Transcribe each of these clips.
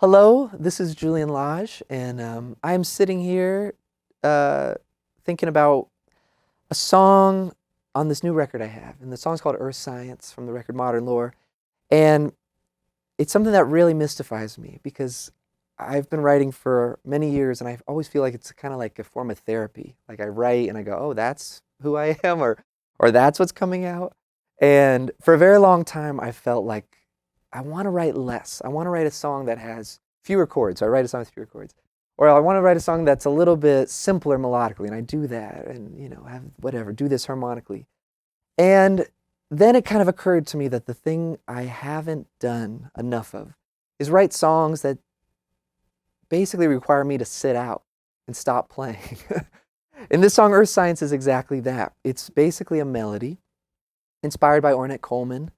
Hello, this is Julian Lage, and I'm sitting here uh, thinking about a song on this new record I have. And the song's called Earth Science from the record Modern Lore. And it's something that really mystifies me because I've been writing for many years and I always feel like it's kind of like a form of therapy. Like I write and I go, oh, that's who I am, or that's what's coming out. And for a very long time, I felt like I want to write less. I want to write a song that has fewer chords. So I write a song with fewer chords. Or I want to write a song that's a little bit simpler melodically, and I do that, and have whatever, do this harmonically. And then it kind of occurred to me that the thing I haven't done enough of is write songs that basically require me to sit out and stop playing. And this song, Earth Science, is exactly that. It's basically a melody inspired by Ornette Coleman.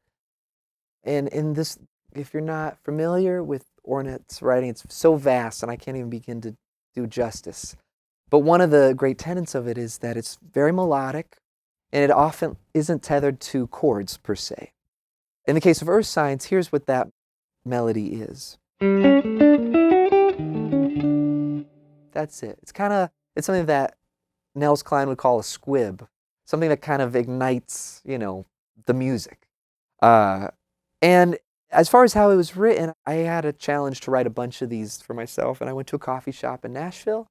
And in this, if you're not familiar with Ornette's writing, it's so vast and I can't even begin to do justice. But one of the great tenets of it is that it's very melodic and it often isn't tethered to chords per se. In the case of Earth Science, here's what that melody is. That's it. It's something that Nels Cline would call a squib, something that kind of ignites, the music. And as far as how it was written, I had a challenge to write a bunch of these for myself, and I went to a coffee shop in Nashville,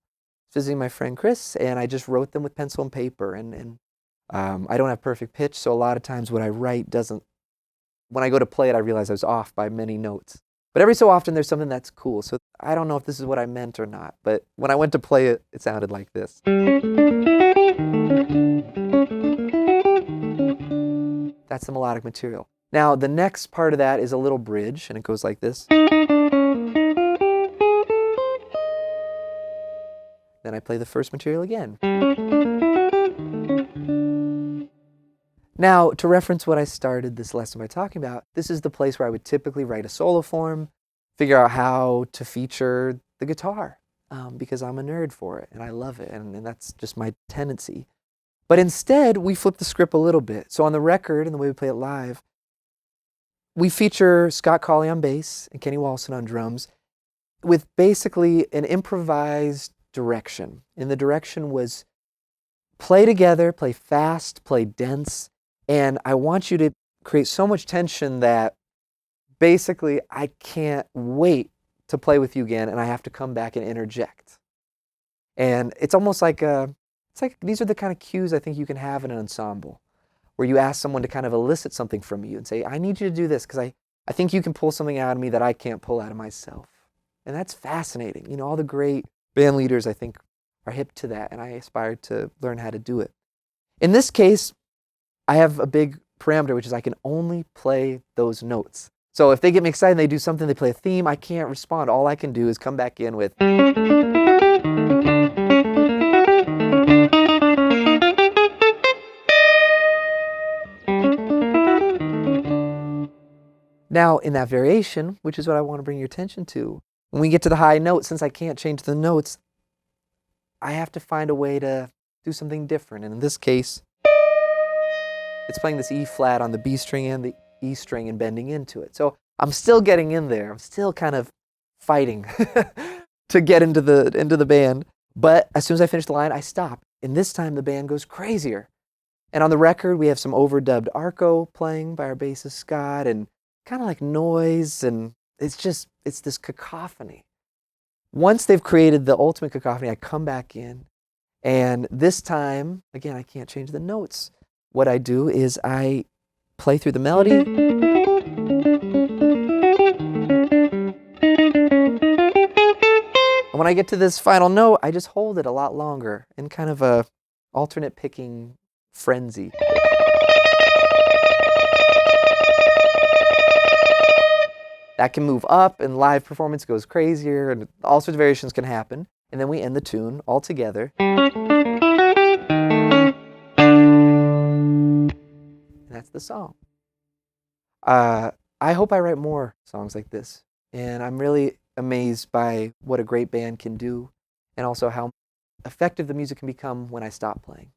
visiting my friend Chris, and I just wrote them with pencil and paper. And I don't have perfect pitch, so a lot of times what I write doesn't. When I go to play it, I realize I was off by many notes. But every so often, there's something that's cool. So I don't know if this is what I meant or not, but when I went to play it, it sounded like this. That's the melodic material. Now, the next part of that is a little bridge, and it goes like this. Then I play the first material again. Now, to reference what I started this lesson by talking about, this is the place where I would typically write a solo form, figure out how to feature the guitar, because I'm a nerd for it, and I love it, and that's just my tendency. But instead, we flip the script a little bit. So on the record, and the way we play it live, we feature Scott Colley on bass and Kenny Walson on drums with basically an improvised direction. And the direction was play together, play fast, play dense, and I want you to create so much tension that basically I can't wait to play with you again and I have to come back and interject. And it's almost like these are the kind of cues I think you can have in an ensemble, where you ask someone to kind of elicit something from you and say, I need you to do this because I think you can pull something out of me that I can't pull out of myself. And that's fascinating. All the great band leaders, I think, are hip to that, and I aspire to learn how to do it. In this case, I have a big parameter, which is I can only play those notes. So if they get me excited and they do something, they play a theme, I can't respond. All I can do is come back in with... Now, in that variation, which is what I want to bring your attention to, when we get to the high note, since I can't change the notes, I have to find a way to do something different. And in this case, it's playing this E flat on the B string and the E string and bending into it. So I'm still getting in there. I'm still kind of fighting to get into the band. But as soon as I finish the line, I stop. And this time the band goes crazier. And on the record, we have some overdubbed arco playing by our bassist Scott and kind of like noise. And it's this cacophony. Once they've created the ultimate cacophony, I come back in. And this time, again, I can't change the notes. What I do is I play through the melody. And when I get to this final note, I just hold it a lot longer in kind of a alternate picking frenzy. That can move up, and live performance goes crazier, and all sorts of variations can happen. And then we end the tune all together. That's the song. I hope I write more songs like this. And I'm really amazed by what a great band can do and also how effective the music can become when I stop playing.